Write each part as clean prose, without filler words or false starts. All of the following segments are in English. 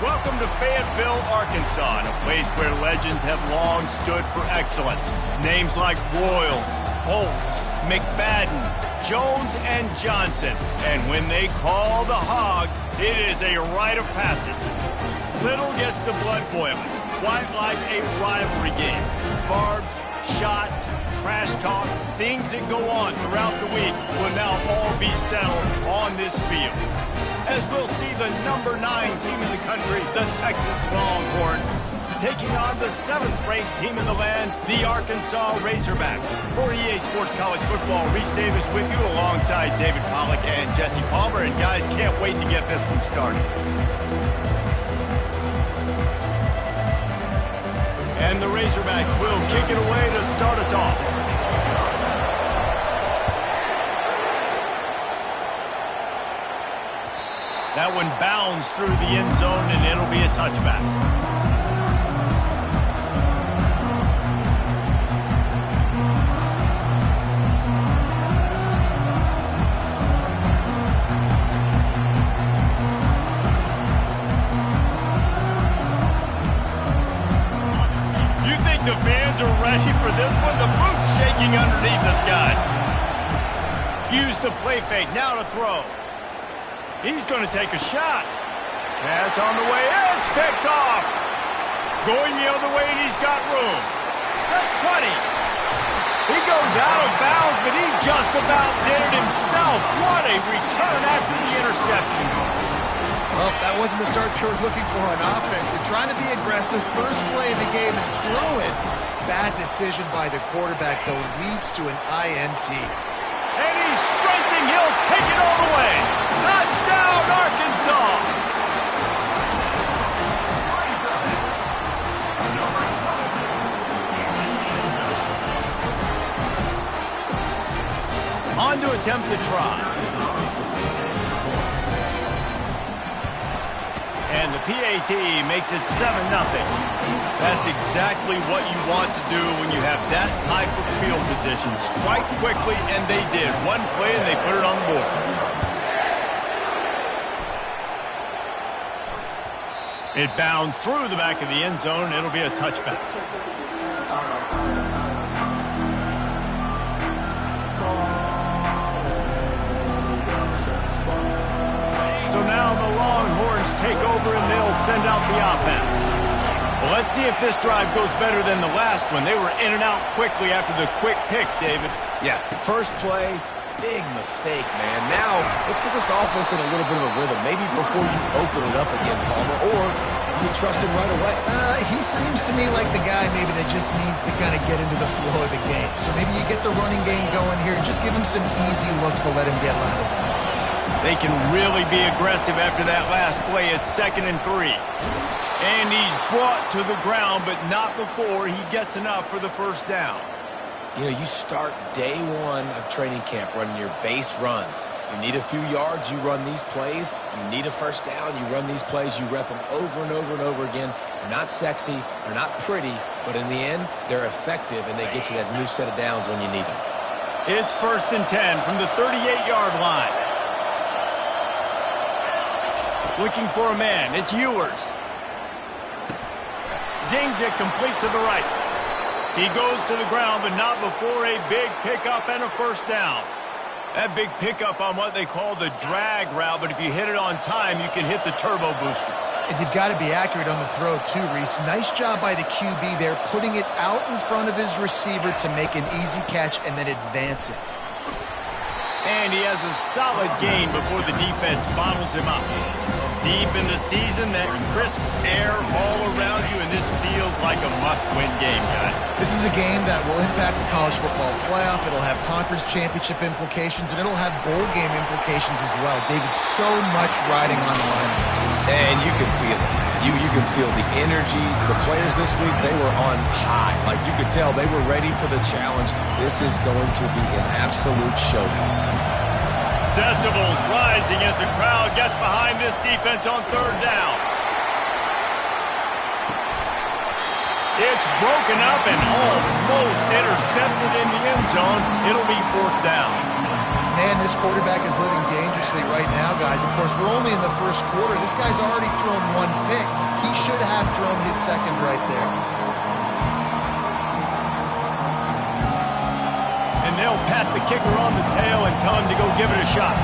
Welcome to Fayetteville, Arkansas, a place where legends have long stood for excellence. Names like Royals, Holtz, McFadden, Jones, and Johnson. And when they call the Hogs, it is a rite of passage. Little gets the blood boiling, quite like a rivalry game. Barbs, shots, trash talk, things that go on throughout the week will now all be settled on this field. As we'll see the number 9 team in the country, the Texas Longhorns, taking on the 7th-ranked team in the land, the Arkansas Razorbacks. For EA Sports College Football, Reese Davis with you alongside David Pollack and Jesse Palmer. And guys, can't wait to get this one started. And the Razorbacks will kick it away to start us off. That one bounds through the end zone, and it'll be a touchback. You think the fans are ready for this one? The booth's shaking underneath us, guys. Use the play fake, now to throw. He's going to take a shot. Pass on the way. It's picked off. Going the other way, and he's got room. The 20. He goes out of bounds, but he just about did it himself. What a return after the interception. Well, that wasn't the start they were looking for on offense. They're trying to be aggressive. First play of the game and throw it. Bad decision by the quarterback, though, leads to an INT. And he's sprinting. He'll take it all the way. Touchdown, Arkansas! On to attempt the try. And the PAT makes it 7-0. That's exactly what you want to do when you have that type of field position. Strike quickly, and they did. One play, and they put it on the board. It bounds through the back of the end zone. It'll be a touchback. So now the Longhorns take over, and they'll send out the offense. Well, let's see if this drive goes better than the last one. They were in and out quickly after the quick pick, David. Yeah, first play, big mistake, man. Now, let's get this offense in a little bit of a rhythm. Maybe before you open it up again, Palmer, or do you trust him right away? He seems to me like the guy maybe that just needs to kind of get into the flow of the game. So maybe you get the running game going here and just give him some easy looks to let him get landed. They can really be aggressive after that last play. It's 2nd and 3. And he's brought to the ground, but not before he gets enough for the first down. You know, you start day one of training camp running your base runs. You need a few yards, you run these plays. You need a first down, you run these plays. You rep them over and over and over again. They're not sexy, they're not pretty, but in the end, they're effective, and they get you that new set of downs when you need them. It's 1st and 10 from the 38-yard line. Looking for a man. It's Ewers. Zings it complete to the right. He goes to the ground, but not before a big pickup and a first down. That big pickup on what they call the drag route, but if you hit it on time, you can hit the turbo boosters. And you've got to be accurate on the throw, too, Reese. Nice job by the QB there, putting it out in front of his receiver to make an easy catch and then advance it. And he has a solid gain before the defense bottles him up. Deep in the season, that crisp air all around you, and this feels like a must-win game, guys. This is a game that will impact the college football playoff. It'll have conference championship implications, and it'll have bowl game implications as well. David, so much riding on the line in this one. And you can feel it, man. You can feel the energy. The players this week, they were on high. Like, you could tell they were ready for the challenge. This is going to be an absolute showdown. Decibels rising as the crowd gets behind this defense on 3rd down. It's broken up and almost intercepted in the end zone. It'll be 4th down. Man, this quarterback is living dangerously right now, guys. Of course, we're only in the first quarter. This guy's already thrown one pick. He should have thrown his second right there. And they'll pat the kicker on the tail and tell him to go give it a shot.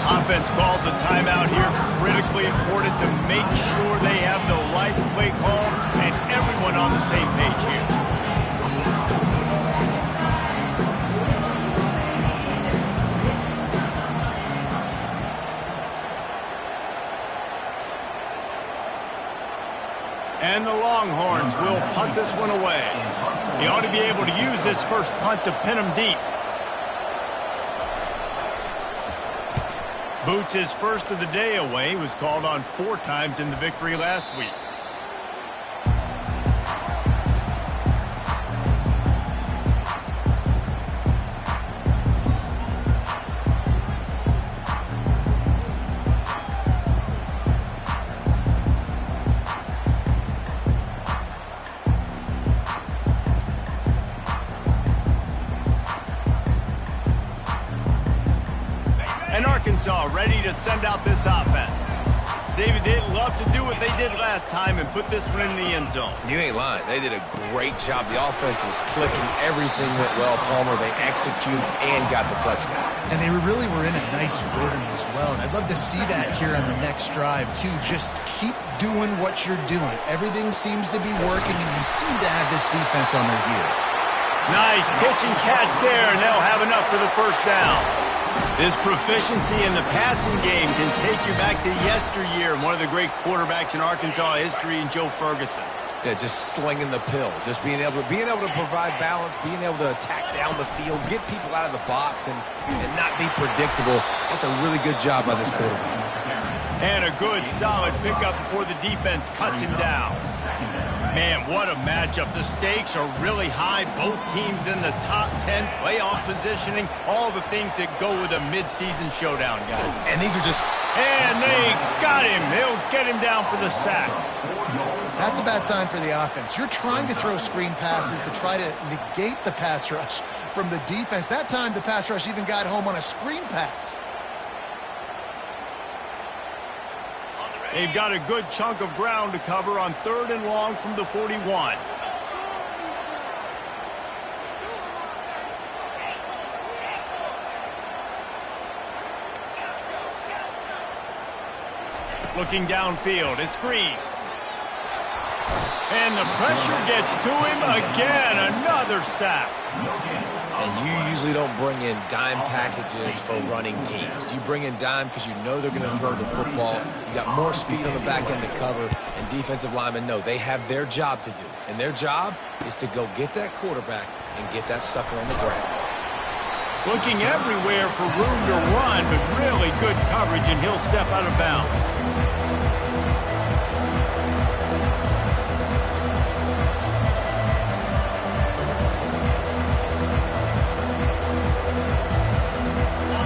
Offense calls a timeout here. Critically important to make sure they have the right play call and everyone on the same page here. And the Longhorns will punt this one away. He ought to be able to use this first punt to pin him deep. Boots' first of the day away was called on 4 times in the victory last week. And Arkansas ready to send out this offense. David, they'd love to do what they did last time and put this one in the end zone. You ain't lying. They did a great job. The offense was clicking. Everything went well, Palmer. They executed and got the touchdown. And they really were in a nice rhythm as well. And I'd love to see that here on the next drive, too. Just keep doing what you're doing. Everything seems to be working, and you seem to have this defense on their heels. Nice pitch and catch there, and they'll have enough for the first down. This proficiency in the passing game can take you back to yesteryear, one of the great quarterbacks in Arkansas history, in Joe Ferguson. Yeah, just slinging the pill, just being able to provide balance, being able to attack down the field, get people out of the box, and not be predictable. That's a really good job by this quarterback. And a good, solid pickup before the defense cuts him down. Man, what a matchup. The stakes are really high. Both teams in the top 10, playoff positioning, all the things that go with a midseason showdown, guys. And these are just... And they got him. They'll get him down for the sack. That's a bad sign for the offense. You're trying to throw screen passes to try to negate the pass rush from the defense. That time, the pass rush even got home on a screen pass. They've got a good chunk of ground to cover on 3rd and long from the 41. Looking downfield, it's Green. And the pressure gets to him again, another sack. And you usually don't bring in dime packages for running teams. You bring in dime because you know they're going to throw the football. You got more speed on the back end to cover, and defensive linemen know they have their job to do. And their job is to go get that quarterback and get that sucker on the ground. Looking everywhere for room to run, but really good coverage, and he'll step out of bounds.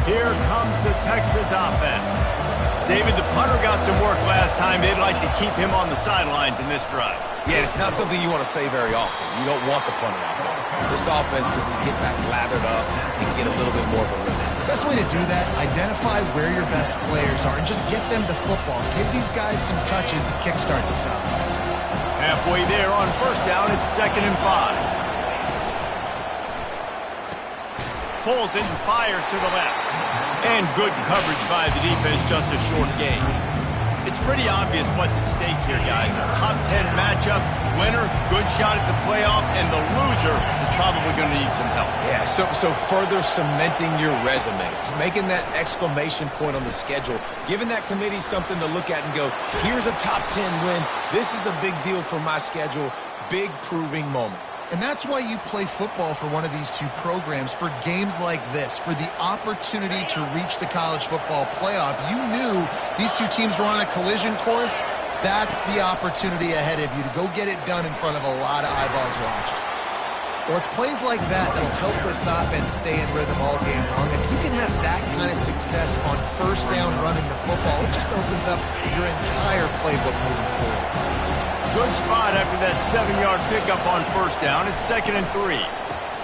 Here comes the Texas offense. David, the punter got some work last time. They'd like to keep him on the sidelines in this drive. Yeah, it's not something you want to say very often. You don't want the punter out there. This offense needs to get back lathered up and get a little bit more of a rhythm. The best way to do that, identify where your best players are and just get them the football. Give these guys some touches to kickstart this offense. Halfway there on first down, it's 2nd and 5. Pulls it and fires to the left. And good coverage by the defense, just a short gain. It's pretty obvious what's at stake here, guys. A top 10 matchup, winner, good shot at the playoff, and the loser is probably going to need some help. Yeah, so further cementing your resume, making that exclamation point on the schedule, giving that committee something to look at and go, here's a top 10 win. This is a big deal for my schedule. Big proving moment. And that's why you play football for one of these two programs, for games like this, for the opportunity to reach the college football playoff. You knew these two teams were on a collision course. That's the opportunity ahead of you to go get it done in front of a lot of eyeballs watching. Well, it's plays like that that'll help this offense stay in rhythm all game long. If you can have that kind of success on first down running the football, it just opens up your entire playbook moving forward. Good spot after that 7-yard pickup on first down. It's 2nd and 3.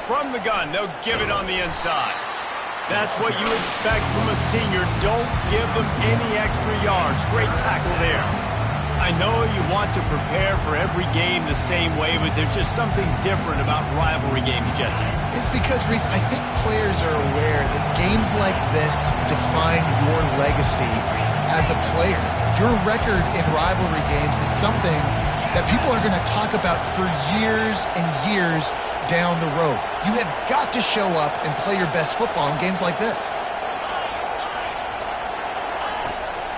From the gun, they'll give it on the inside. That's what you expect from a senior. Don't give them any extra yards. Great tackle there. I know you want to prepare for every game the same way, but there's just something different about rivalry games, Jesse. It's because, Reese, I think players are aware that games like this define your legacy as a player. Your record in rivalry games is something that people are going to talk about for years and years down the road. You have got to show up and play your best football in games like this.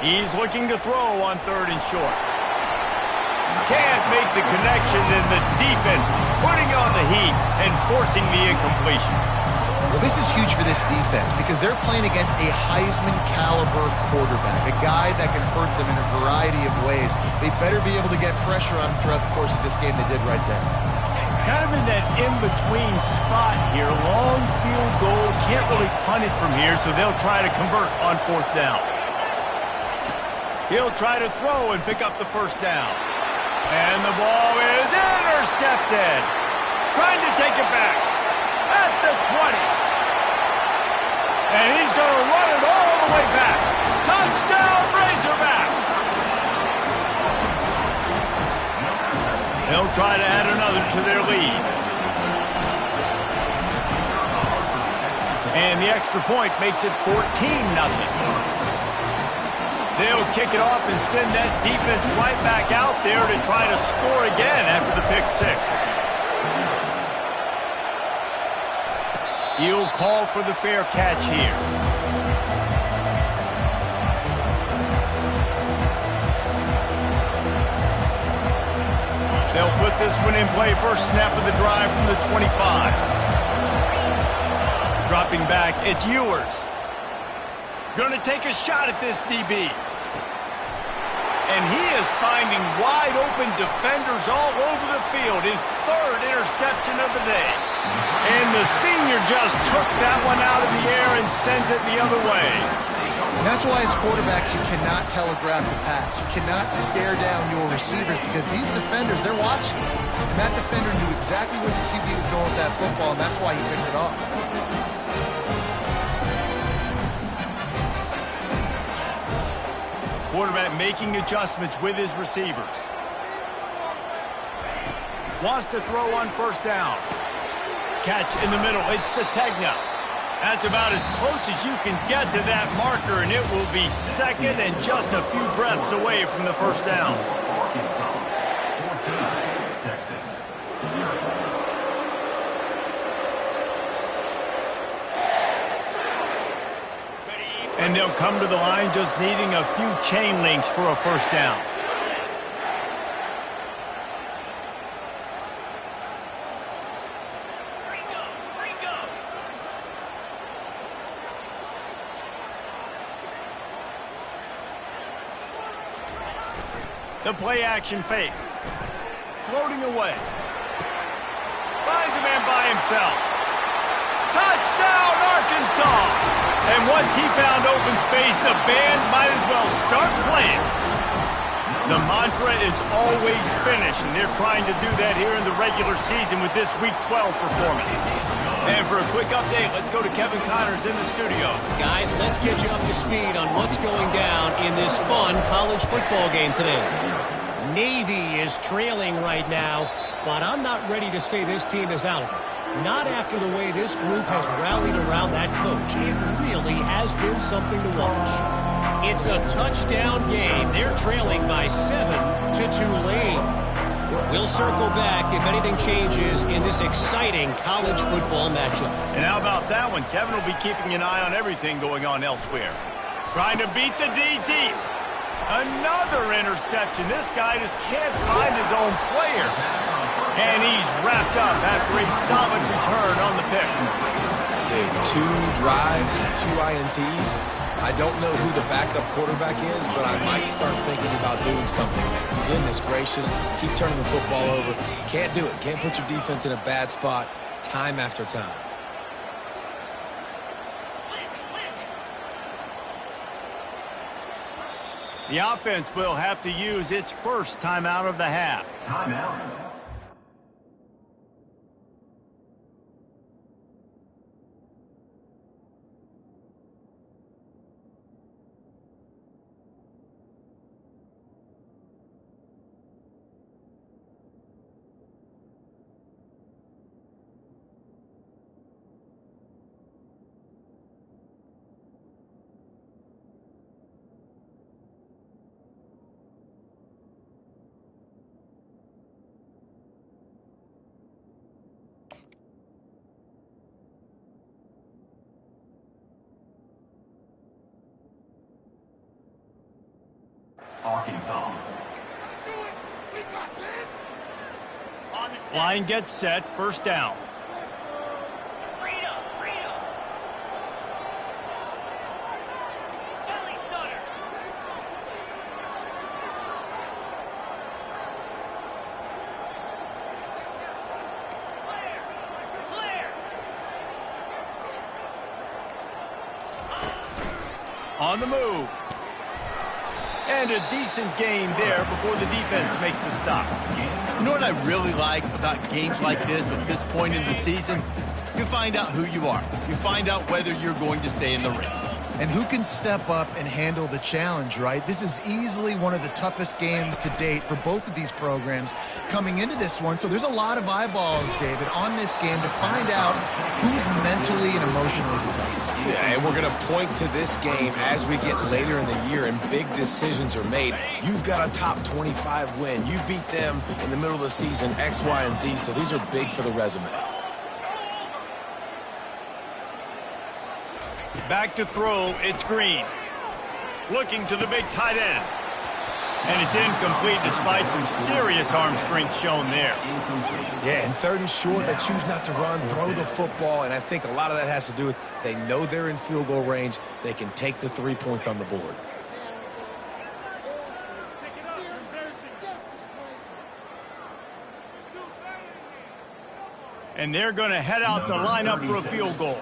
He's looking to throw on 3rd and short. Can't make the connection, and the defense putting on the heat and forcing the incompletion. Well, this is huge for this defense because they're playing against a Heisman-caliber quarterback, a guy that can hurt them in a variety of ways. They better be able to get pressure on him throughout the course of this game. They did right there. Kind of in that in-between spot here. Long field goal. Can't really punt it from here, so they'll try to convert on 4th down. He'll try to throw and pick up the first down. And the ball is intercepted. Trying to take it back at the 20. And he's going to run it all the way back. Touchdown, Razorbacks. They'll try to add another to their lead. And the extra point makes it 14-0. They'll kick it off and send that defense right back out there to try to score again after the pick 6. He'll call for the fair catch here. They'll put this one in play. First snap of the drive from the 25. Dropping back, it's Ewers. Going to take a shot at this DB. And he is finding wide-open defenders all over the field. His 3rd interception of the day. And the senior just took that one out of the air and sent it the other way. And that's why as quarterbacks you cannot telegraph the pass. You cannot stare down your receivers because these defenders, they're watching. And that defender knew exactly where the QB was going with that football, and that's why he picked it off. Quarterback making adjustments with his receivers. Wants to throw on first down. Catch in the middle. It's Sategna. That's about as close as you can get to that marker, and it will be 2nd and just a few breaths away from the first down. And they'll come to the line just needing a few chain links for a first down. The play action fake. Floating away. Finds a man by himself. Touchdown, Arkansas! And once he found open space, the band might as well start playing. The mantra is always finish, and they're trying to do that here in the regular season with this Week 12 performance. And for a quick update, let's go to Kevin Connors in the studio. Guys, let's get you up to speed on what's going down in this fun college football game today. Navy is trailing right now, but I'm not ready to say this team is out of it. Not after the way this group has rallied around that coach. It really has been something to watch. It's a touchdown game. They're trailing by 7 to Tulane. We'll circle back if anything changes in this exciting college football matchup. And how about that one? Kevin will be keeping an eye on everything going on elsewhere. Trying to beat the D deep. Another interception. This guy just can't find his own players. And he's wrapped up after a solid return on the pick. Dude, 2 drives, 2 INTs. I don't know who the backup quarterback is, but I might start thinking about doing something there. Goodness gracious, keep turning the football over. Can't do it. Can't put your defense in a bad spot time after time. The offense will have to use its first timeout of the half. Timeout. Arkansas. Line gets set, first down. On the move. And a decent gain there before the defense makes the stop. You know what I really like about games like this at this point in the season? You find out who you are. You find out whether you're going to stay in the race. And who can step up and handle the challenge, right? This is easily one of the toughest games to date for both of these programs coming into this one. So there's a lot of eyeballs, David, on this game to find out who's mentally and emotionally the toughest. Yeah, and we're going to point to this game as we get later in the year and big decisions are made. You've got a top 25 win. You beat them in the middle of the season, X, Y, and Z. So these are big for the resume. Back to throw, it's Green. Looking to the big tight end. And it's incomplete despite some serious arm strength shown there. Yeah, and third and short, they choose not to run, throw the football, and I think a lot of that has to do with they know they're in field goal range. They can take the 3 points on the board. And they're going to head out to line up for a field goal.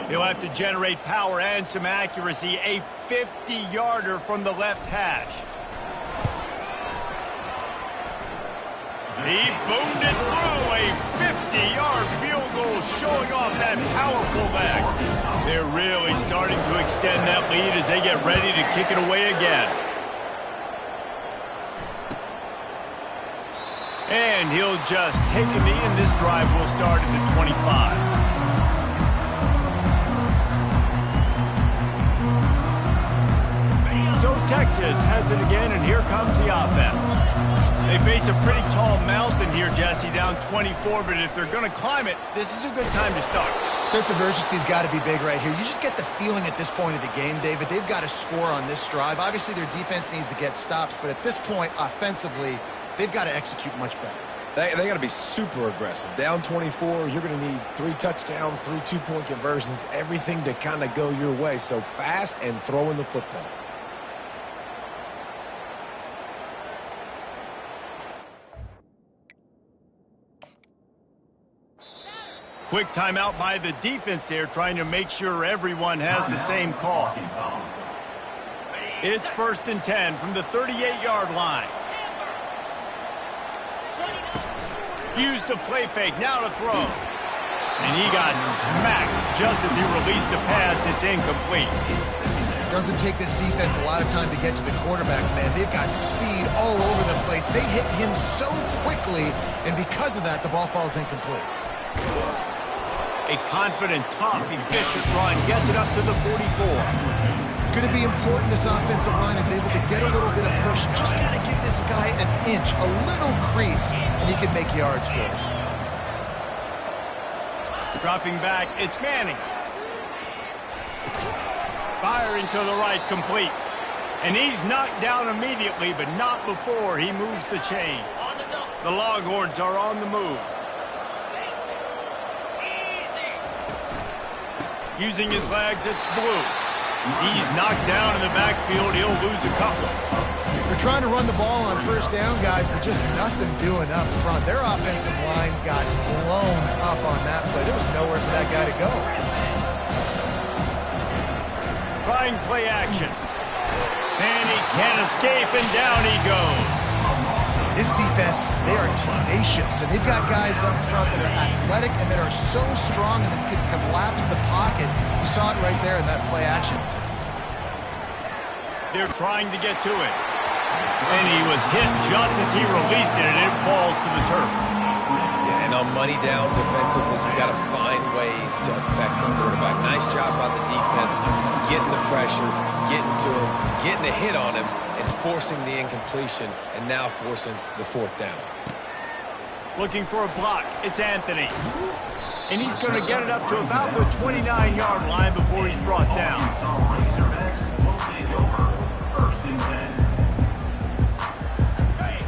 He'll have to generate power and some accuracy. A 50-yarder from the left hash. He boomed it through. A 50-yard field goal showing off that powerful leg. They're really starting to extend that lead as they get ready to kick it away again. And he'll just take a knee, and this drive will start at the 25. So Texas has it again, and here comes the offense. They face a pretty tall mountain here, Jesse, down 24, but if they're going to climb it, this is a good time to start. Sense of urgency's got to be big right here. You just get the feeling at this point of the game, David, they've got to score on this drive. Obviously, their defense needs to get stops, but at this point, offensively, they've got to execute much better. They got to be super aggressive. Down 24, you're going to need 3 touchdowns, 3 two-point conversions, everything to kind of go your way. So fast and throwing the football. Quick timeout by the defense there, trying to make sure everyone has the same call. It's 1st and 10 from the 38-yard line. Used the play fake, now to throw. And he got smacked just as he released the pass. It's incomplete. Doesn't take this defense a lot of time to get to the quarterback, man. They've got speed all over the place. They hit him so quickly, and because of that, the ball falls incomplete. A confident, tough, efficient run gets it up to the 44. It's going to be important this offensive line is able to get a little bit of push. Just got to give this guy an inch, a little crease, and he can make yards for it. Dropping back, it's Manning. Firing to the right, complete. And he's knocked down immediately, but not before he moves the chains. The Longhorns are on the move. Using his legs, it's Blue. He's knocked down in the backfield. He'll lose a couple. They're trying to run the ball on first down, guys, but just nothing doing up front. Their offensive line got blown up on that play. There was nowhere for that guy to go. Trying play action. And he can't escape, and down he goes. This defense, they are tenacious, and they've got guys up front that are athletic and that are so strong and that can collapse the pocket. You saw it right there in that play action. They're trying to get to it. And he was hit just as he released it, and it falls to the turf. Yeah, and on money down defensively, you've got to find ways to affect the quarterback. Nice job by the defense, getting the pressure, getting to him, getting a hit on him, and forcing the incompletion, and now forcing the fourth down. Looking for a block. It's Anthony. And he's going to get it up to about the 29-yard line before he's brought down.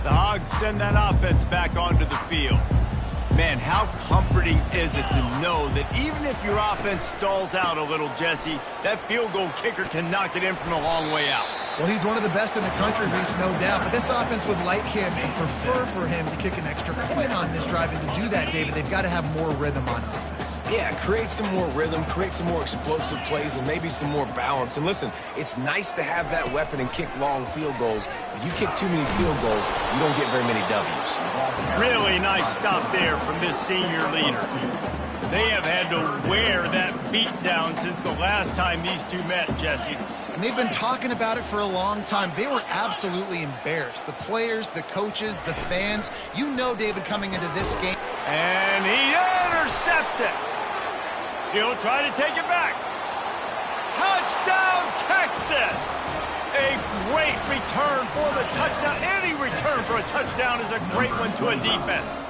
The Hogs send that offense back onto the field. Man, how comforting is it to know that even if your offense stalls out a little, Jesse, that field goal kicker can knock it in from a long way out. Well, he's one of the best in the country, Reese, no doubt. But this offense would like him and prefer for him to kick an extra point on this drive. And to do that, David, they've got to have more rhythm on offense. Yeah, create some more rhythm, create some more explosive plays, and maybe some more balance. And listen, it's nice to have that weapon and kick long field goals. If you kick too many field goals, you don't get very many W's. Really nice stuff there from this senior leader. They have had to wear that beat down since the last time these two met, Jesse. And they've been talking about it for a long time. They were absolutely embarrassed. The players, the coaches, the fans. You know, David, coming into this game. And he intercepts it. He'll try to take it back. Touchdown, Texas! A great return for the touchdown. Any return for a touchdown is a great one to a defense.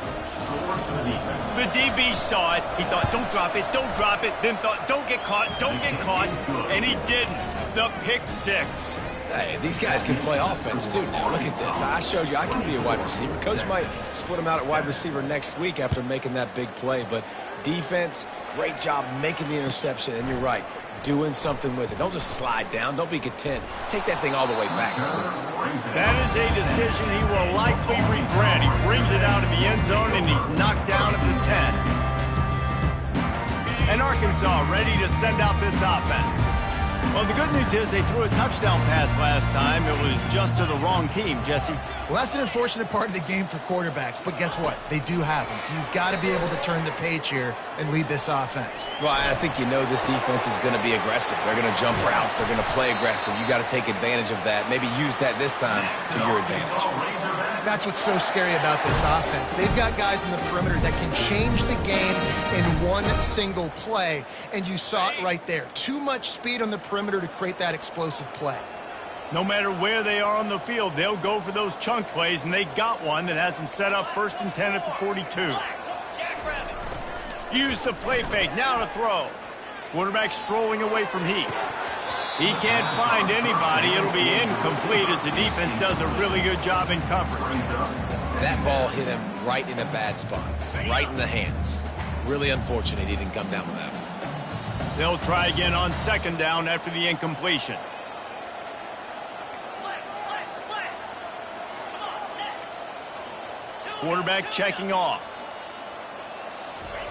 The DB saw it. He thought, don't drop it, don't drop it. Then thought, don't get caught, don't get caught. And he didn't. The pick six. Hey, these guys can play offense, too. Now, look at this. I showed you I can be a wide receiver. Coach might split them out at wide receiver next week after making that big play. But defense, great job making the interception. And you're right, doing something with it. Don't just slide down. Don't be content. Take that thing all the way back. That is a decision he will likely regret. He brings it out of the end zone, and he's knocked down at the 10. And Arkansas ready to send out this offense. Well, the good news is they threw a touchdown pass last time. It was just to the wrong team, Jesse. Well, that's an unfortunate part of the game for quarterbacks. But guess what? They do happen. So you've got to be able to turn the page here and lead this offense. Well, I think you know this defense is going to be aggressive. They're going to jump routes. They're going to play aggressive. You got to take advantage of that. Maybe use that this time to your advantage. That's what's so scary about this offense. They've got guys in the perimeter that can change the game in one single play. And you saw it right there. Too much speed on the perimeter to create that explosive play. No matter where they are on the field, they'll go for those chunk plays, and they got one that has them set up 1st and 10 at the 42. Use the play fake, now to throw. Quarterback strolling away from heat. He can't find anybody. It'll be incomplete as the defense does a really good job in coverage. That ball hit him right in a bad spot, right in the hands. Really unfortunate he didn't come down with that one. They'll try again on 2nd down after the incompletion. Quarterback checking off.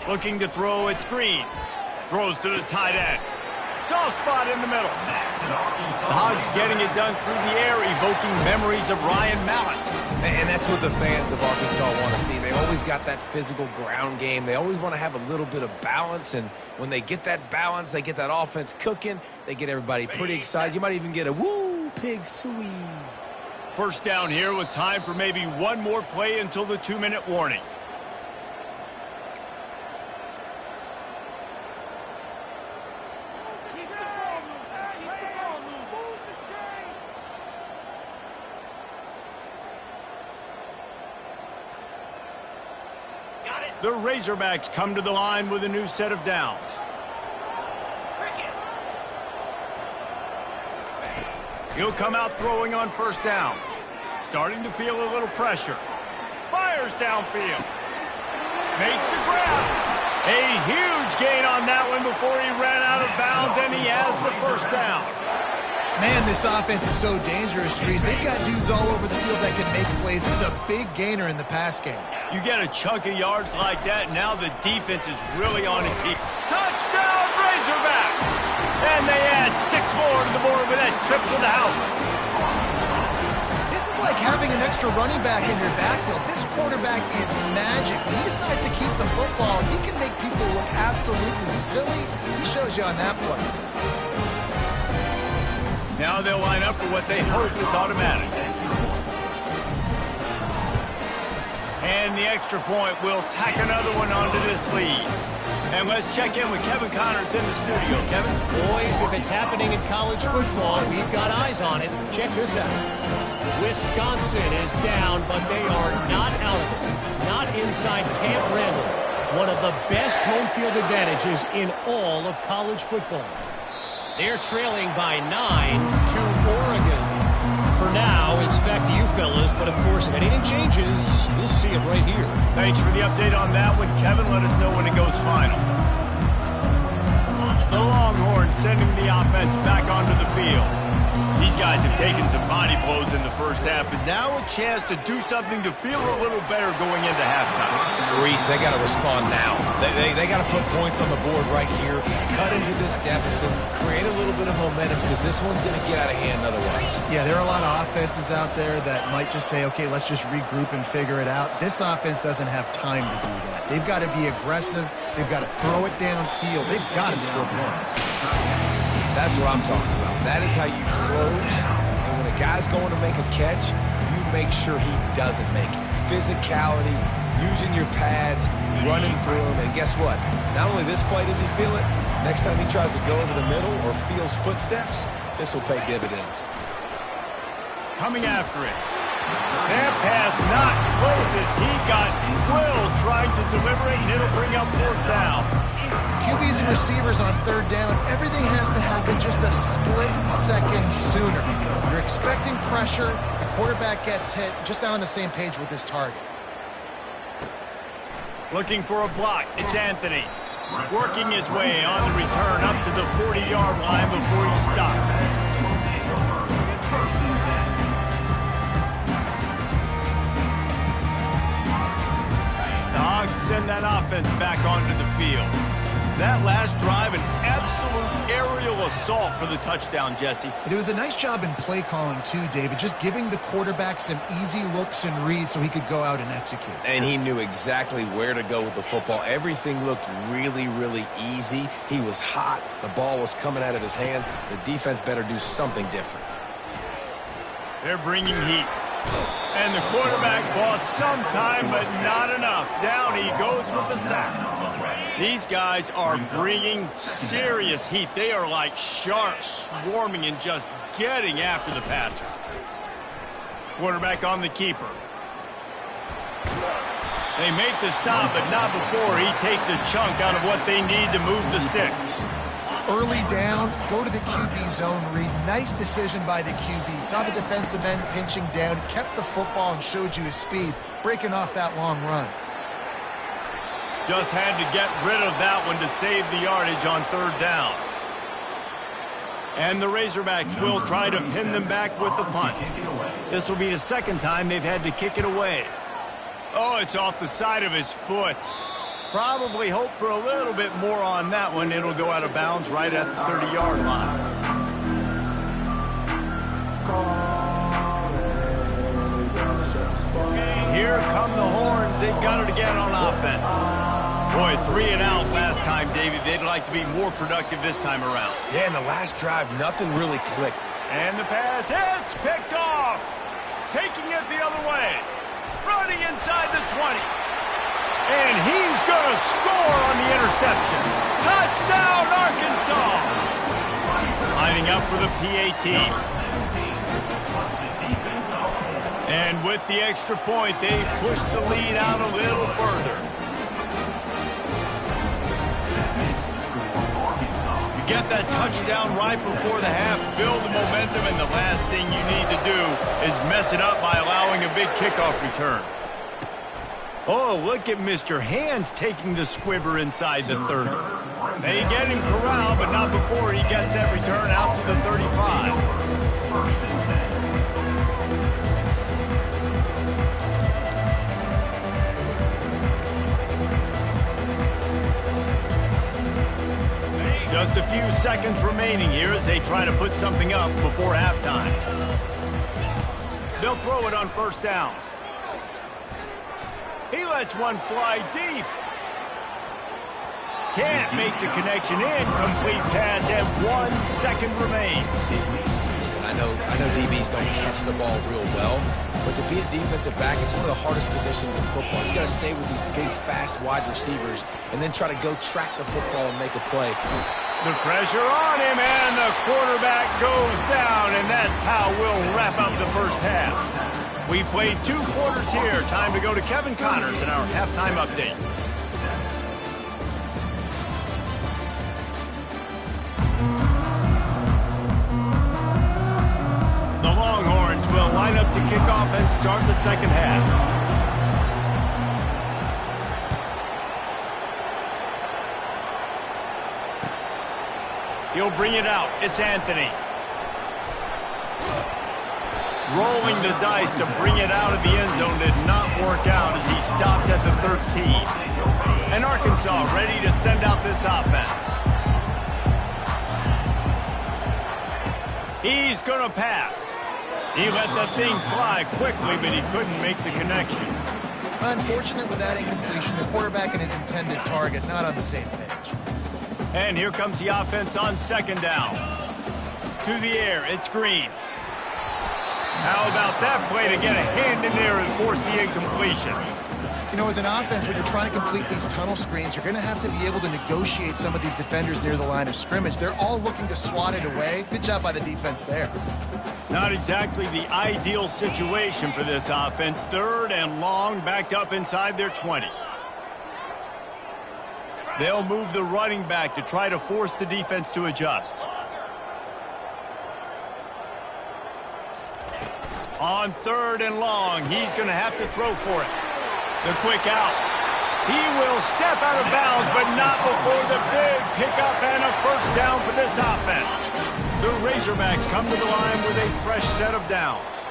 Looking to throw, it's Green. Throws to the tight end. Soft spot in the middle. The Hogs getting it done through the air, evoking memories of Ryan Mallett. And that's what the fans of Arkansas want to see. They always got that physical ground game. They always want to have a little bit of balance. And when they get that balance, they get that offense cooking. They get everybody pretty excited. You might even get a woo, pig suey. 1st down here with time for maybe one more play until the 2-minute warning. The Razorbacks come to the line with a new set of downs. He'll come out throwing on 1st down. Starting to feel a little pressure. Fires downfield. Makes the grab. A huge gain on that one before he ran out of bounds, and he has the 1st down. Man, this offense is so dangerous, Reese. They've got dudes all over the field that can make plays. He's a big gainer in the pass game. You get a chunk of yards like that, now the defense is really on its feet. Touchdown, Razorbacks! And they add 6 more to the board with that trip to the house. This is like having an extra running back in your backfield. This quarterback is magic. When he decides to keep the football, he can make people look absolutely silly. He shows you on that play. Now they'll line up for what they hope is automatic. And the extra point will tack another one onto this lead. And let's check in with Kevin Connors in the studio. Kevin? Boys, if it's happening in college football, we've got eyes on it. Check this out. Wisconsin is down, but they are not out of it. Not inside Camp Randall. One of the best home field advantages in all of college football. They're trailing by 9 to Oregon. For now, it's back to you fellas, but of course, if anything changes, you'll see it right here. Thanks for the update on that one, Kevin. Let us know when it goes final. The Longhorns sending the offense back onto the field. These guys have taken some body blows in the first half, but now a chance to do something to feel a little better going into halftime. Reese, they got to respond now. They got to put points on the board right here, cut into this deficit, create a little bit of momentum because this one's going to get out of hand otherwise. Yeah, there are a lot of offenses out there that might just say, okay, let's just regroup and figure it out. This offense doesn't have time to do that. They've got to be aggressive. They've got to throw it downfield. They've got to score points. That's what I'm talking about. That is how you close. And when a guy's going to make a catch, you make sure he doesn't make it. Physicality, using your pads, running through them. And guess what? Not only this play does he feel it, next time he tries to go over the middle or feels footsteps, this will pay dividends. Coming after it. That pass not close as he got drilled trying to deliver it, and it'll bring up 4th down. QBs and receivers on 3rd down, everything has to happen just a split second sooner. You're expecting pressure, the quarterback gets hit, just not on the same page with his target. Looking for a block, it's Anthony. Working his way on the return up to the 40-yard line before he stopped. The Hogs send that offense back onto the field. That last drive, an absolute aerial assault for the touchdown, Jesse. It was a nice job in play calling, too, David, just giving the quarterback some easy looks and reads so he could go out and execute. And he knew exactly where to go with the football. Everything looked really, really easy. He was hot. The ball was coming out of his hands. The defense better do something different. They're bringing heat. And the quarterback bought some time, but not enough. Down he goes with the sack. These guys are bringing serious heat. They are like sharks swarming and just getting after the passer. Quarterback on the keeper. They make the stop, but not before he takes a chunk out of what they need to move the sticks. Early down, go to the QB zone read. Nice decision by the QB. Saw the defensive end pinching down, kept the football and showed you his speed, breaking off that long run. Just had to get rid of that one to save the yardage on 3rd down. And the Razorbacks will try to pin them back with the punt. This will be the 2nd time they've had to kick it away. Oh, it's off the side of his foot. Probably hope for a little bit more on that one. It'll go out of bounds right at the 30-yard line. And here come the Horns. They've got it again on offense. Boy, 3 and out last time, David. They'd like to be more productive this time around. Yeah, in the last drive, nothing really clicked. And the pass hits, picked off. Taking it the other way. Running inside the 20. And he's going to score on the interception. Touchdown, Arkansas! Lining up for the PAT. And with the extra point, they push the lead out a little further. You get that touchdown right before the half, build the momentum, and the last thing you need to do is mess it up by allowing a big kickoff return. Oh, look at Mr. Hands taking the squibber inside the 30. They get him corralled, but not before he gets that return out to the 35. Just a few seconds remaining here as they try to put something up before halftime. They'll throw it on first down. He lets one fly deep. Can't make the connection. Incomplete pass, and 1 second remains. Listen, I know DBs don't catch the ball real well, but to be a defensive back, it's one of the hardest positions in football. You got to stay with these big, fast wide receivers and then try to go track the football and make a play. The pressure on him, and the quarterback goes down, and that's how we'll wrap up the first half. We played 2 quarters here. Time to go to Kevin Connors in our halftime update. The Longhorns will line up to kick off and start the second half. He'll bring it out. It's Anthony. Rolling the dice to bring it out of the end zone did not work out as he stopped at the 13. And Arkansas ready to send out this offense. He's going to pass. He let that thing fly quickly, but he couldn't make the connection. Unfortunate with that incompletion, the quarterback and his intended target not on the same page. And here comes the offense on second down. To the air, it's Green. How about that play to get a hand in there and force the incompletion? You know, as an offense, when you're trying to complete these tunnel screens, you're going to have to be able to negotiate some of these defenders near the line of scrimmage. They're all looking to swat it away. Good job by the defense there. Not exactly the ideal situation for this offense. 3rd and long, backed up inside their 20. They'll move the running back to try to force the defense to adjust. On 3rd and long, he's going to have to throw for it. The quick out. He will step out of bounds, but not before the big pickup and a first down for this offense. The Razorbacks come to the line with a fresh set of downs.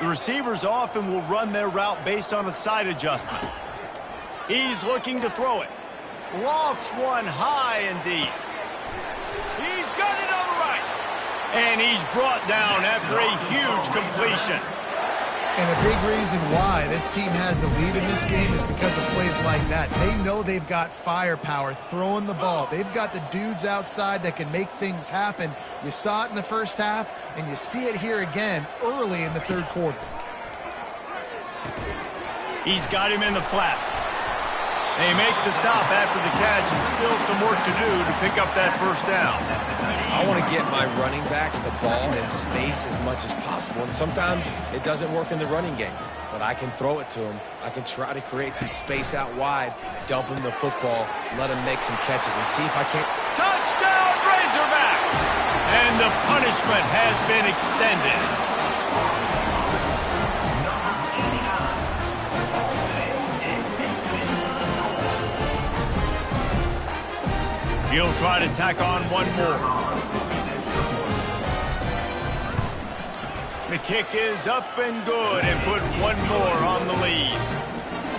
The receivers often will run their route based on a side adjustment. He's looking to throw it. Lofts one high and deep. He's got it on the right. And he's brought down after a huge completion. And a big reason why this team has the lead in this game is because of plays like that. They know they've got firepower throwing the ball. They've got the dudes outside that can make things happen. You saw it in the first half, and you see it here again early in the 3rd quarter. He's got him in the flat. They make the stop after the catch, and still some work to do to pick up that first down. I want to get my running backs the ball in space as much as possible, and sometimes it doesn't work in the running game. But I can throw it to them. I can try to create some space out wide, dump him the football, let him make some catches, and see if I can't. Touchdown, Razorbacks! And the punishment has been extended. He'll try to tack on one more. The kick is up and good and put one more on the lead.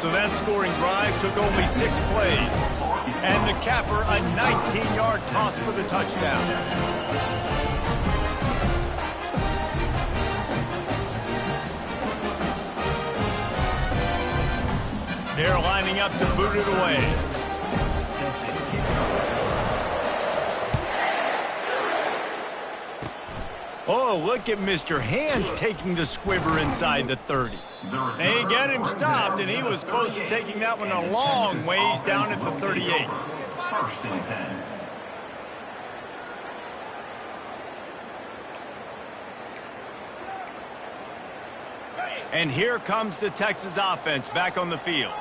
So that scoring drive took only 6 plays. And the capper, a 19-yard toss for the touchdown. They're lining up to boot it away. Oh, look at Mr. Hands taking the squibber inside the 30. They get him stopped, and he was close to taking that one a long ways down at the 38. 1st and 10. And here comes the Texas offense back on the field.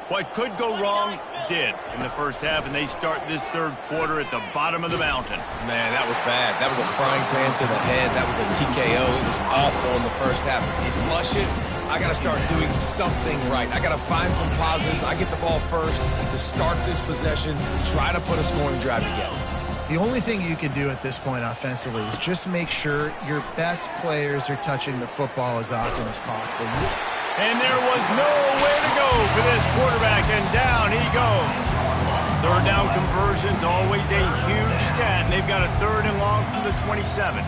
What could go wrong did in the first half, and they start this 3rd quarter at the bottom of the mountain. Man, that was bad. That was a frying pan to the head. That was a TKO. It was awful in the first half. Flush it. I got to start doing something right. I got to find some positives. I get the ball first to start this possession, try to put a scoring drive together. The only thing you can do at this point offensively is just make sure your best players are touching the football as often as possible. And there was nowhere to go for this quarterback, and down he goes. Third down conversion's always a huge stat, and they've got a 3rd and long from the 27.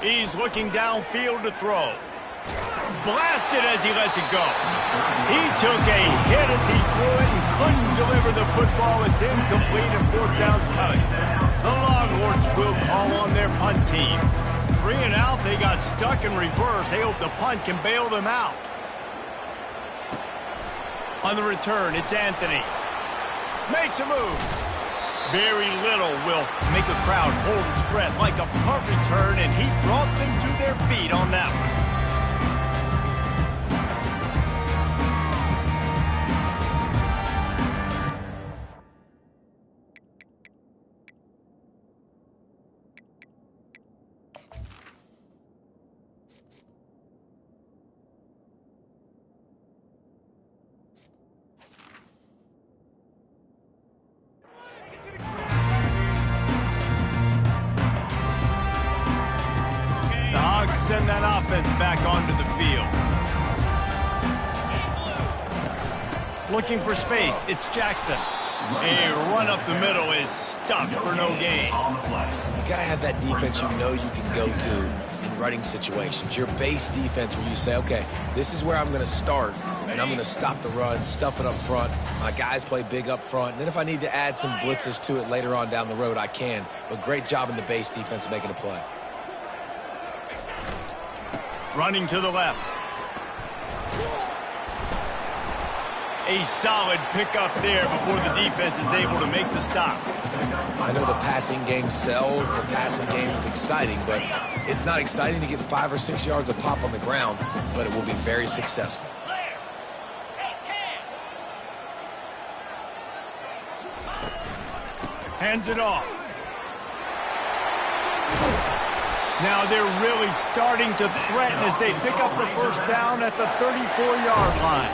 He's looking downfield to throw. Blasted as he lets it go. He took a hit as he threw it and couldn't deliver the football. It's incomplete and 4th down's coming. The Longhorns will call on their punt team. 3 and out, they got stuck in reverse. They hope the punt can bail them out. On the return, it's Anthony. Makes a move. Very little will make a crowd hold its breath like a punt return, and he brought them to their feet on that one. Send that offense back onto the field. Looking for space, it's Jackson. A run up the middle is stuffed for no gain. You gotta have that defense you know you can go to in running situations. Your base defense where you say, okay, this is where I'm gonna start, and I'm gonna stop the run, stuff it up front. My guys play big up front. And then if I need to add some blitzes to it later on down the road, I can. But great job in the base defense making a play. Running to the left. A solid pickup there before the defense is able to make the stop. I know the passing game sells, the passing game is exciting, but it's not exciting to get 5 or 6 yards of pop on the ground, but it will be very successful. Hands it off. Now they're really starting to threaten as they pick up the 1st down at the 34-yard line.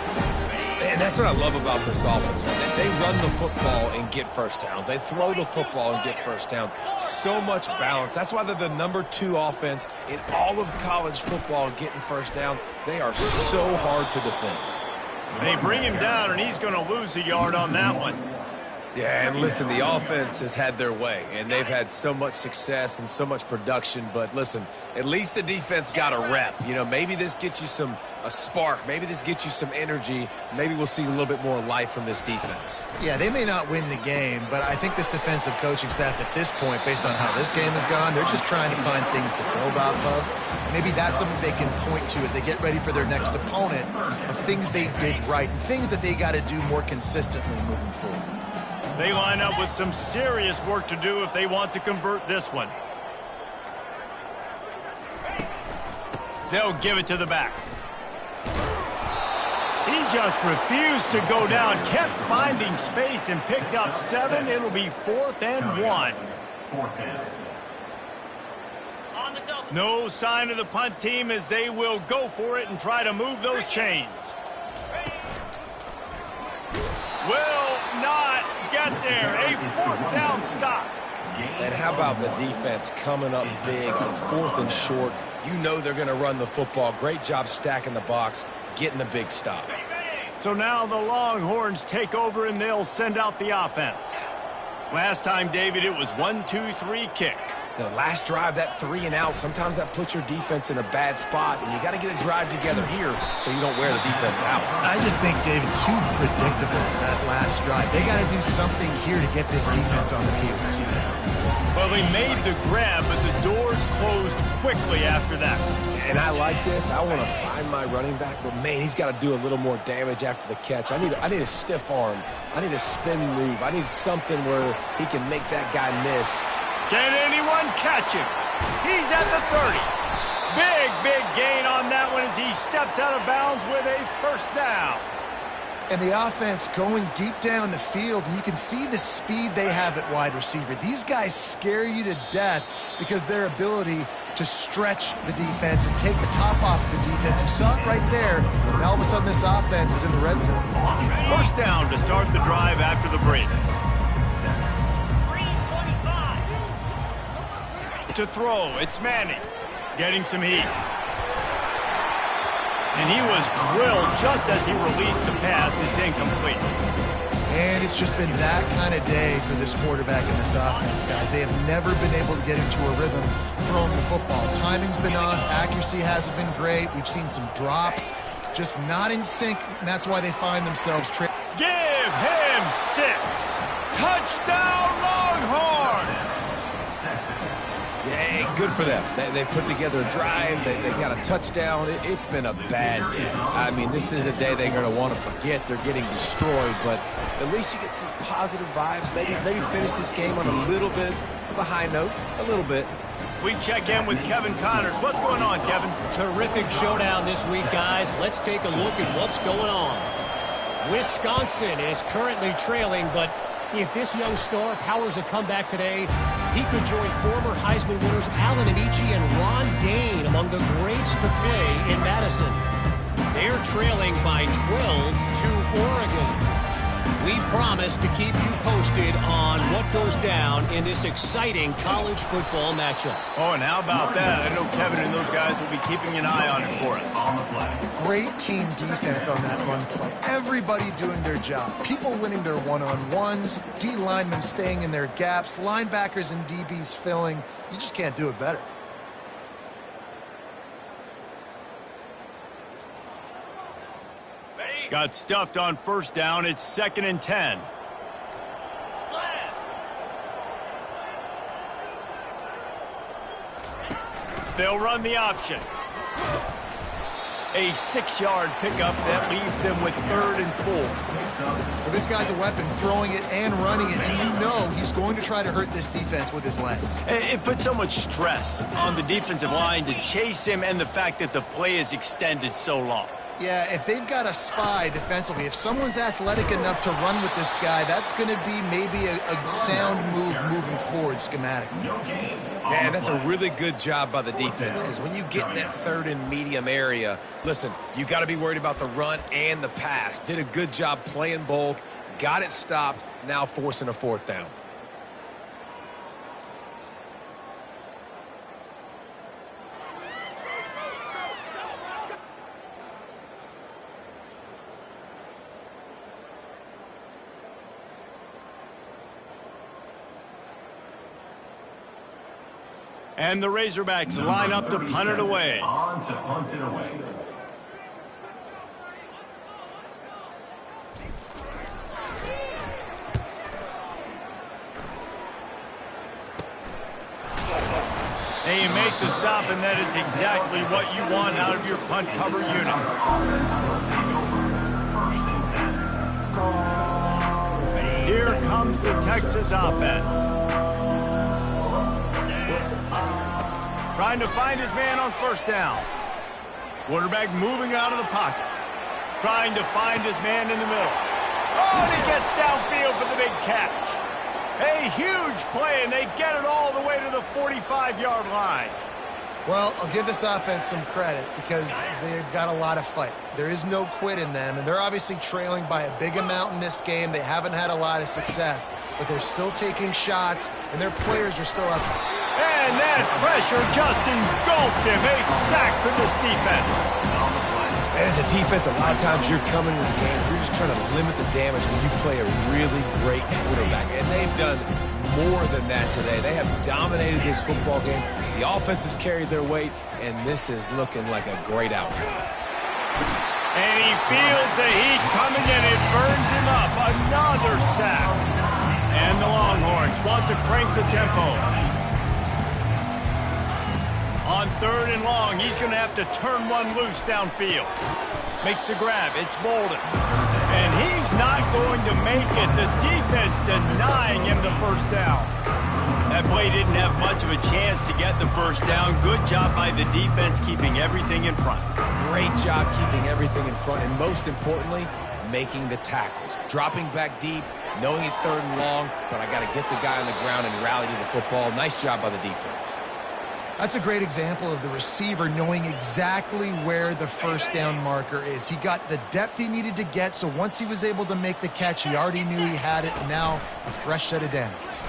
And that's what I love about this offense, man. They run the football and get 1st downs. They throw the football and get 1st downs. So much balance. That's why they're the #2 offense in all of college football getting 1st downs. They are so hard to defend. They bring him down, and he's going to lose a yard on that one. Yeah, and listen, the offense has had their way, and they've had so much success and so much production. But listen, at least the defense got a rep. You know, maybe this gets you a spark. Maybe this gets you some energy. Maybe we'll see a little bit more life from this defense. Yeah, they may not win the game, but I think this defensive coaching staff at this point, based on how this game has gone, they're just trying to find things to build off of. Maybe that's something they can point to as they get ready for their next opponent of things they did right and things that they got to do more consistently moving forward. They line up with some serious work to do if they want to convert this one. They'll give it to the back. He just refused to go down, kept finding space and picked up 7. It'll be 4th and 1. No sign of the punt team as they will go for it and try to move those chains. Will not get there. A 4th down stop. And how about the defense coming up big on 4th and short? You know they're going to run the football. Great job stacking the box, getting the big stop. So now the Longhorns take over and they'll send out the offense. Last time, David, it was 1-2-3 kick. The last drive, that 3 and out, sometimes that puts your defense in a bad spot, and you got to get a drive together here so you don't wear the defense out. I just think, David, too predictable, that last drive. They got to do something here to get this defense on the field. Well, he made the grab, but the doors closed quickly after that. And I like this. I want to find my running back, but, man, he's got to do a little more damage after the catch. I need a stiff arm. I need a spin move. I need something where he can make that guy miss. Can anyone catch him? He's at the 30. Big gain on that one as he steps out of bounds with a 1st down. And the offense going deep down the field, and you can see the speed they have at wide receiver. These guys scare you to death because their ability to stretch the defense and take the top off of the defense. You saw it right there, and all of a sudden this offense is in the red zone. 1st down to start the drive after the break. To throw, it's Manning. Getting some heat. And he was drilled just as he released the pass. It's incomplete. And it's just been that kind of day for this quarterback in this offense, guys. They have never been able to get into a rhythm throwing the football. Timing's been off. Accuracy hasn't been great. We've seen some drops. Just not in sync, and that's why they find themselves Give him 6. Touchdown, Longhorns! Yeah, good for them. They put together a drive. They got a touchdown. It's been a bad day. I mean, this is a day they're going to want to forget. They're getting destroyed, but at least you get some positive vibes. Maybe finish this game on a little bit of a high note, a little bit. We check in with Kevin Connors. What's going on, Kevin? Terrific showdown this week, guys. Let's take a look at what's going on. Wisconsin is currently trailing, but if this young star powers a comeback today, he could join former Heisman winners Allen Amici and Ron Dane among the greats to play in Madison. They're trailing by 12 to Oregon. We promise to keep you posted on what goes down in this exciting college football matchup. Oh, and how about that? I know Kevin and those guys will be keeping an eye on it for us. great team defense on that run play. Everybody doing their job. People winning their one-on-ones, D linemen staying in their gaps, linebackers and DBs filling. You just can't do it better. Got stuffed on first down. It's 2nd and 10. They'll run the option. A 6-yard pickup that leaves them with 3rd and 4. Well, this guy's a weapon, throwing it and running it, and you know he's going to try to hurt this defense with his legs. It puts so much stress on the defensive line to chase him, and the fact that the play is extended so long. Yeah, if they've got a spy defensively, if someone's athletic enough to run with this guy, that's going to be maybe a sound move moving forward schematically. Yeah, that's a really good job by the defense, because when you get in that 3rd and medium area, listen, you got to be worried about the run and the pass. Did a good job playing both, got it stopped, now forcing a 4th down. And the Razorbacks line up to punt it away. On to punt it away. And you make the stop, and that is exactly what you want out of your punt cover unit. Here comes the Texas offense. Trying to find his man on first down. Quarterback moving out of the pocket. Trying to find his man in the middle. Oh, and he gets downfield for the big catch. A huge play, and they get it all the way to the 45-yard line. Well, I'll give this offense some credit because they've got a lot of fight. There is no quit in them, and they're obviously trailing by a big amount in this game. They haven't had a lot of success, but they're still taking shots, and their players are still out there. And that pressure just engulfed him. A sack for this defense. And as a defense, a lot of times you're coming into the game, you're just trying to limit the damage when you play a really great quarterback. And they've done more than that today. They have dominated this football game. The offense has carried their weight, and this is looking like a great outcome. And he feels the heat coming in. It burns him up. Another sack. And the Longhorns want to crank the tempo. On 3rd and long, he's going to have to turn one loose downfield. Makes the grab. It's Bolden. And he's not going to make it. The defense denying him the first down. That play didn't have much of a chance to get the first down. Good job by the defense keeping everything in front. Great job keeping everything in front, and most importantly, making the tackles. Dropping back deep, knowing it's 3rd and long, but I got to get the guy on the ground and rally to the football. Nice job by the defense. That's a great example of the receiver knowing exactly where the first down marker is. He got the depth he needed to get, so once he was able to make the catch, he already knew he had it, and now a fresh set of downs.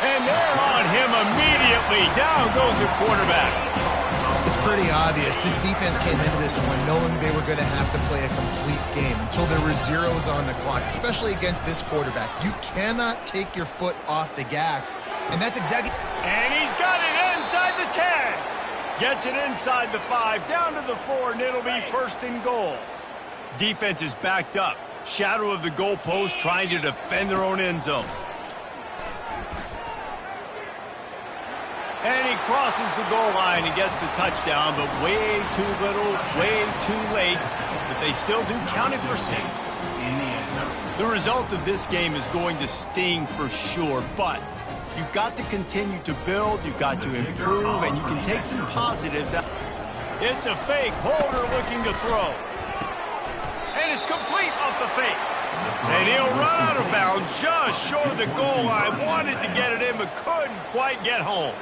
And they're on him immediately. Immediately, down goes the quarterback. It's pretty obvious. This defense came into this one knowing they were going to have to play a complete game until there were zeros on the clock, especially against this quarterback. You cannot take your foot off the gas, and that's exactly... And he's got it inside the 10. Gets it inside the 5, down to the 4, and it'll be first and goal. Defense is backed up. Shadow of the goalpost trying to defend their own end zone. And he crosses the goal line and gets the touchdown, but way too little, way too late. But they still do count it for 6. The result of this game is going to sting for sure, but you've got to continue to build, you've got to improve, and you can take some positives out. It's a fake. Holder looking to throw. And it's complete off the fake. And he'll run out of bounds just short of the goal line. Wanted to get it in, but couldn't quite get home.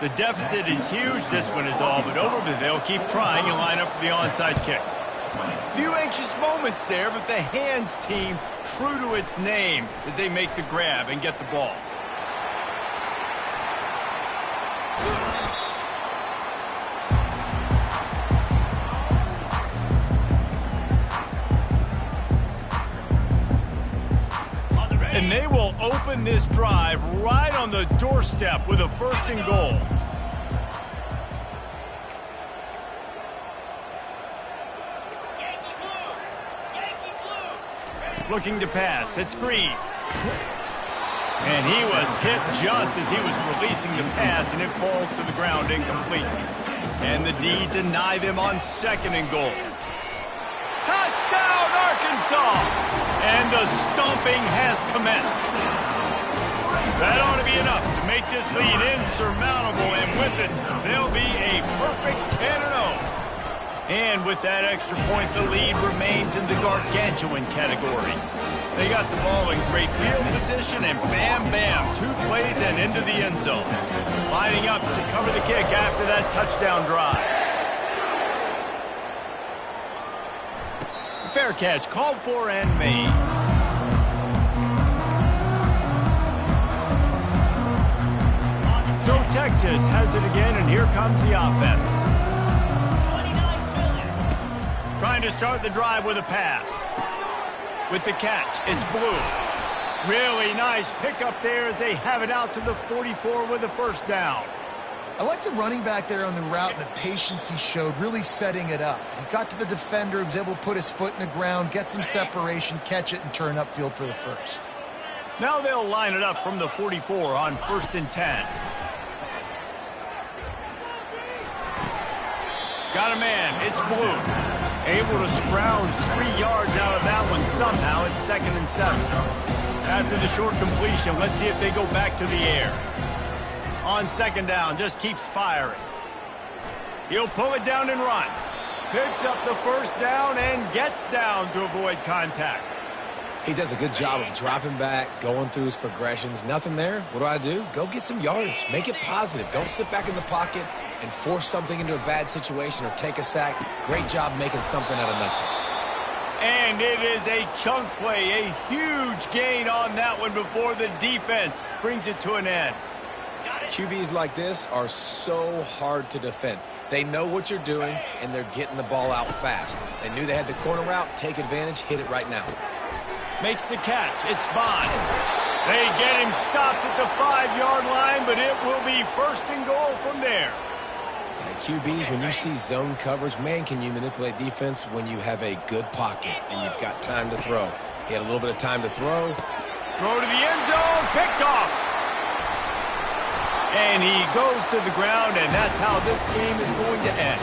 The deficit is huge. This one is all but over, but they'll keep trying and line up for the onside kick. Few anxious moments there, but the hands team true to its name as they make the grab and get the ball. And they will open this drive right on the doorstep with a first and goal. Looking to pass. It's Green. And he was hit just as he was releasing the pass, and it falls to the ground incomplete. And the D deny them on second and goal. Touchdown, Arkansas! And the stomping has commenced. That ought to be enough to make this lead insurmountable, and with it, they'll be a perfect 10-0. And with that extra point, the lead remains in the gargantuan category. They got the ball in great field position, and bam, bam, 2 plays and into the end zone. Lining up to cover the kick after that touchdown drive. Fair catch called for and made. So Texas has it again, and here comes the offense. Trying to start the drive with a pass. With the catch, it's Blue. Really nice pickup there as they have it out to the 44 with a first down. I like the running back there on the route and the patience he showed, really setting it up. He got to the defender, was able to put his foot in the ground, get some separation, catch it, and turn upfield for the first. Now they'll line it up from the 44 on 1st and 10. Got a man. It's Blue. Able to scrounge 3 yards out of that one somehow. It's 2nd and 7. After the short completion, let's see if they go back to the air. On 2nd down, just keeps firing. He'll pull it down and run. Picks up the first down and gets down to avoid contact. He does a good job of dropping back, going through his progressions. Nothing there. What do? Go get some yardage. Make it positive. Don't sit back in the pocket and force something into a bad situation or take a sack. Great job making something out of nothing. And it is a chunk play, a huge gain on that one before the defense brings it to an end. QBs like this are so hard to defend. They know what you're doing, and they're getting the ball out fast. They knew they had the corner route. Take advantage. Hit it right now. Makes the catch. It's Bond. They get him stopped at the 5-yard line, but it will be first and goal from there. QBs, when you see zone coverage, man, can you manipulate defense when you have a good pocket and you've got time to throw. He had a little bit of time to throw. Throw to the end zone. Picked off. And he goes to the ground, and that's how this game is going to end.